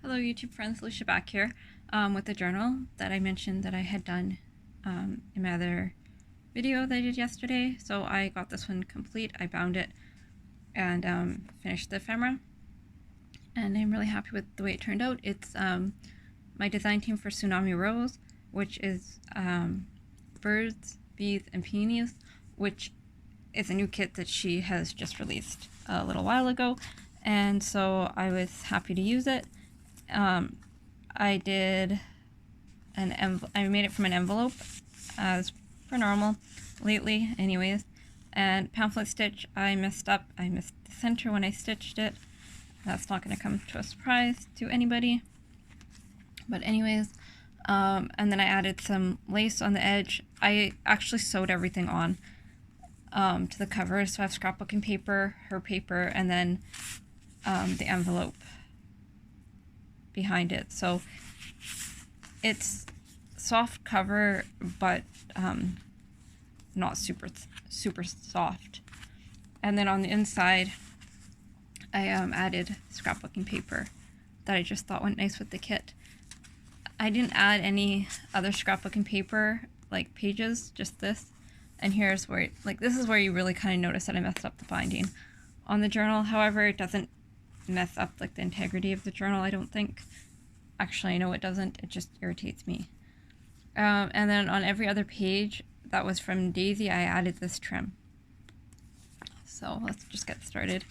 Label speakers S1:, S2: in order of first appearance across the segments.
S1: Hello YouTube friends, Lucia back here with the journal that I mentioned that I had done in my other video that I did yesterday. So I got this one complete, I bound it and finished the ephemera, and I'm really happy with the way it turned out. It's my design team for Tsunami Rose, which is birds, bees, and peonies, which is a new kit that she has just released a little while ago, and so I was happy to use it. I did I made it from an envelope, as per normal, lately anyways, and pamphlet stitch, I messed up. I missed the center when I stitched it. That's not going to come to a surprise to anybody. But anyways, and then I added some lace on the edge. I actually sewed everything on to the cover, so I have scrapbooking paper, her paper, and then the envelope behind it. So it's soft cover, but not super soft. And then on the inside, I added scrapbooking paper that I just thought went nice with the kit. I didn't add any other scrapbooking paper, like pages, just this. And here's where, this is where you really kind of notice that I messed up the binding on the journal. However, it doesn't mess up the integrity of the journal, I don't think. Actually, I know it doesn't, it just irritates me. And then on every other page that was from Daisy, I added this trim. So let's just get started.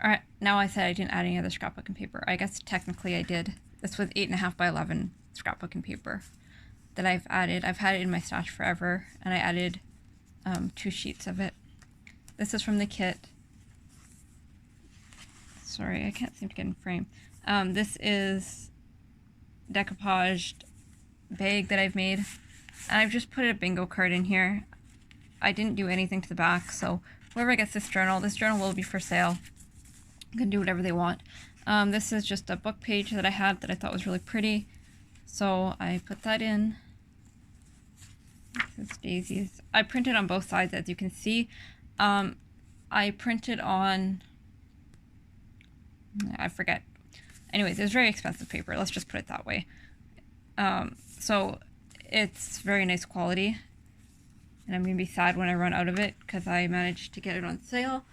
S1: Alright, now I said I didn't add any other scrapbooking paper. I guess technically I did. This was 8.5 by 11 scrapbooking paper that I've added. I've had it in my stash forever, and I added 2 sheets of it. This is from the kit. Sorry, I can't seem to get in frame. This is decoupaged bag that I've made, and I've just put a bingo card in here. I didn't do anything to the back, so whoever gets this journal will be for sale. You can do whatever they want. This is just a book page that I had that I thought was really pretty, so I put that in. This is Daisy's. I printed on both sides, as you can see. I printed on, I forget. Anyways, it was very expensive paper, let's just put it that way. So it's very nice quality, and I'm going to be sad when I run out of it because I managed to get it on sale.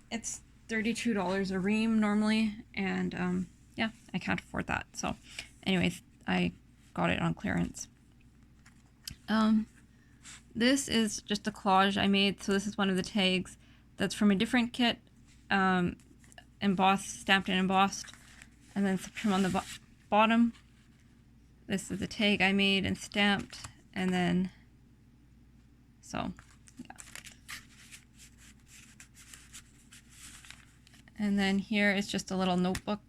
S1: It's $32 a ream normally, and yeah, I can't afford that. So anyways, I got it on clearance. This is just a collage I made, so this is one of the tags that's from a different kit, embossed, stamped and embossed, and then some trim on the bottom. This is a tag I made and stamped, and then, so, yeah. And then here is just a little notebook.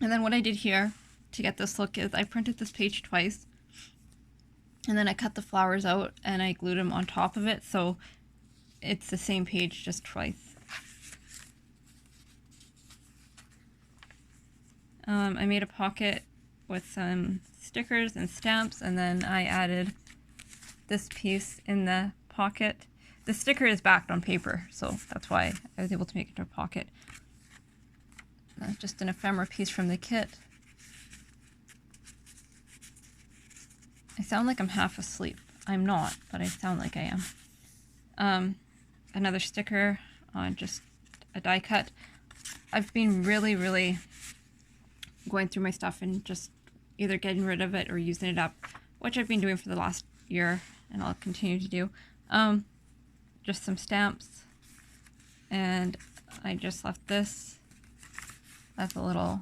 S1: And then what I did here to get this look is I printed this page twice, and then I cut the flowers out and I glued them on top of it, so it's the same page just twice. I made a pocket with some stickers and stamps, and then I added this piece in the pocket. The sticker is backed on paper, so that's why I was able to make it into a pocket. That's just an ephemera piece from the kit. I sound like I'm half asleep. I'm not, but I sound like I am. Another sticker on just a die cut. I've been really going through my stuff and just either getting rid of it or using it up, which I've been doing for the last year, and I'll continue to do. Just some stamps, and I just left this as a little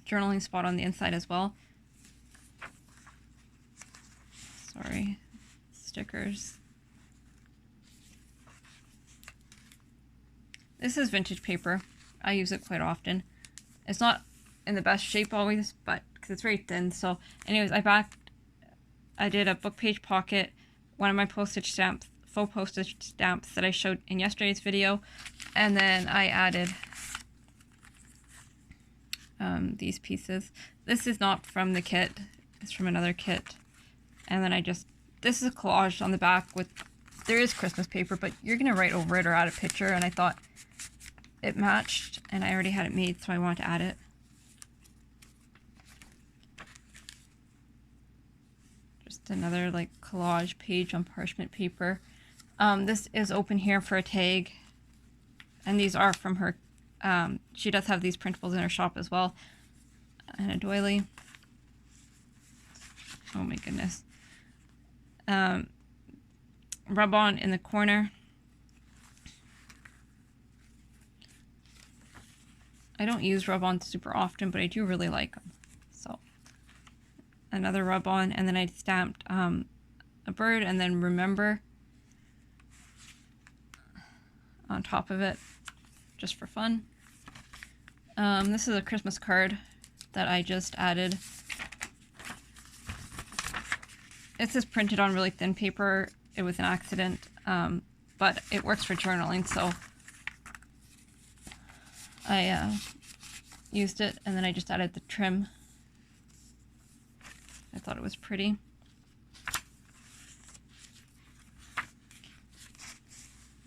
S1: journaling spot on the inside as well. Sorry, stickers. This is vintage paper. I use it quite often. It's not in the best shape always, but because it's very thin. So anyways, I did a book page pocket, one of my postage stamps, faux postage stamps that I showed in yesterday's video, and then I added these pieces. This is not from the kit, it's from another kit. And then this is a collage on the back with, there is Christmas paper, but you're gonna write over it or add a picture, and I thought it matched, and I already had it made, so I wanted to add it. Just another like collage page on parchment paper. This is open here for a tag, and these are from her. She does have these printables in her shop as well, and a doily. Oh my goodness. Rub on in the corner. I don't use rub-on super often, but I do really like them. So another rub-on, and then I stamped a bird and then remember on top of it, just for fun. This is a Christmas card that I just added. This is printed on really thin paper. It was an accident, but it works for journaling, so I used it, and then I just added the trim. I thought it was pretty.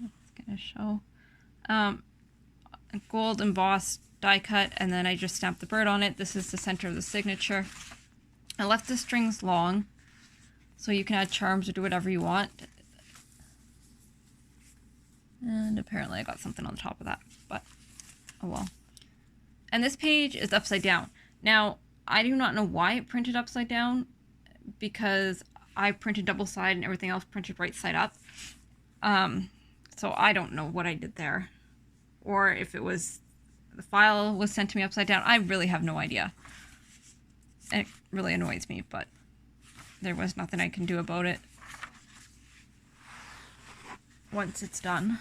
S1: It's gonna show a gold embossed die cut, and then I just stamped the bird on it. This is the center of the signature. I left the strings long, so you can add charms or do whatever you want. And apparently I got something on the top of that, but oh well. And this page is upside down. Now, I do not know why it printed upside down, because I printed double side and everything else printed right side up. So I don't know what I did there, or if it was the file was sent to me upside down. I really have no idea. It really annoys me, but there was nothing I can do about it once it's done.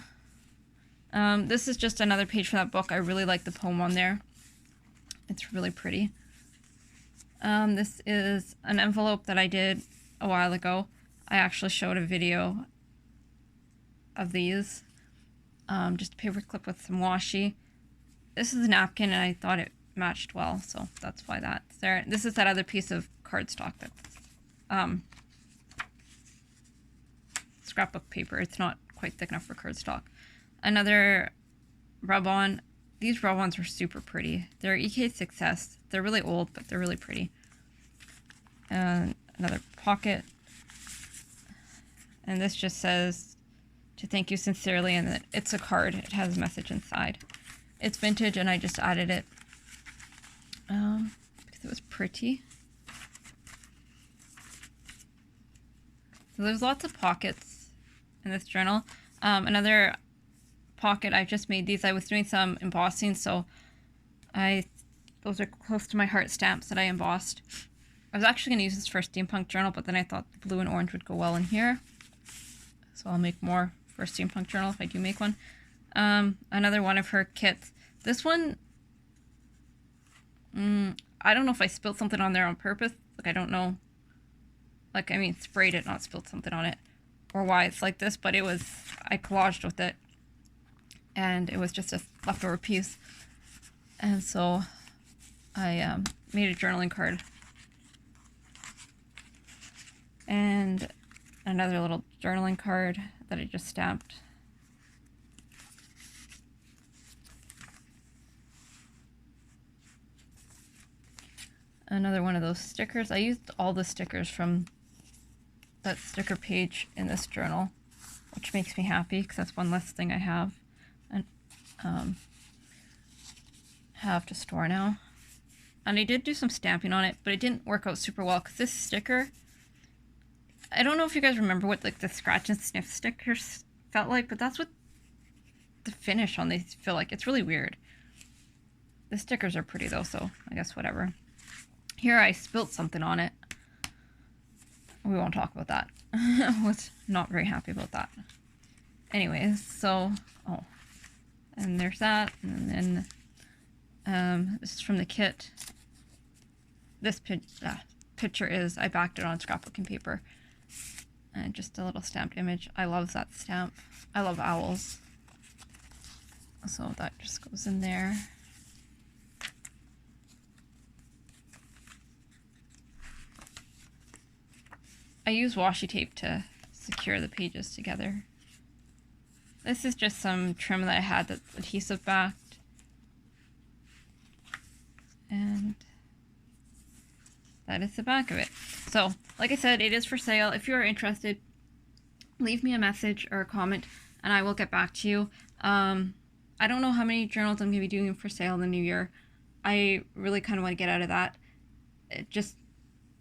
S1: This is just another page from that book. I really like the poem on there. It's really pretty. This is an envelope that I did a while ago. I actually showed a video of these. Just a paper clip with some washi. This is a napkin, and I thought it matched well, so that's why that's there. This is that other piece of cardstock that's scrapbook paper. It's not quite thick enough for cardstock. Another rub-on. These rub-ons are super pretty. They're EK Success. They're really old, but they're really pretty. And another pocket. And this just says, to thank you sincerely, and that it's a card. It has a message inside. It's vintage, and I just added it because it was pretty. So there's lots of pockets in this journal. Another pocket, I just made these. I was doing some embossing, so those are close to my heart stamps that I embossed. I was actually going to use this for a steampunk journal, but then I thought the blue and orange would go well in here. So I'll make more for a steampunk journal if I do make one. Another one of her kits. This one, I don't know if I spilled something on there on purpose. Like, I don't know. Like, I mean, sprayed it, not spilled something on it. Or why it's like this, but it was, I collaged with it. And it was just a leftover piece. And so I made a journaling card. And another little journaling card that I just stamped. Another one of those stickers. I used all the stickers from that sticker page in this journal, which makes me happy because that's one less thing I have to store now. And I did do some stamping on it, but it didn't work out super well because this sticker, I don't know if you guys remember what like the scratch and sniff stickers felt like, but that's what the finish on these feel like. It's really weird. The stickers are pretty though, so I guess whatever. Here I spilt something on it. We won't talk about that. I was not very happy about that. Anyways, so, oh, and there's that, and then this is from the kit. This picture is, I backed it on scrapbooking paper, and just a little stamped image. I love that stamp. I love owls. So that just goes in there. I use washi tape to secure the pages together. This is just some trim that I had that's adhesive back And that is the back of it. So, like I said, it is for sale. If you're interested, leave me a message or a comment and I will get back to you. I don't know how many journals I'm going to be doing for sale in the new year. I really kind of want to get out of that just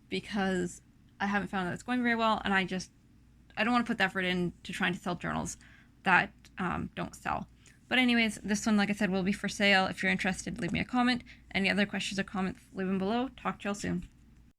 S1: because I haven't found that it's going very well, and I don't want to put the effort into trying to sell journals that don't sell. But anyways, this one, like I said, will be for sale. If you're interested, leave me a comment. Any other questions or comments, leave them below. Talk to y'all soon.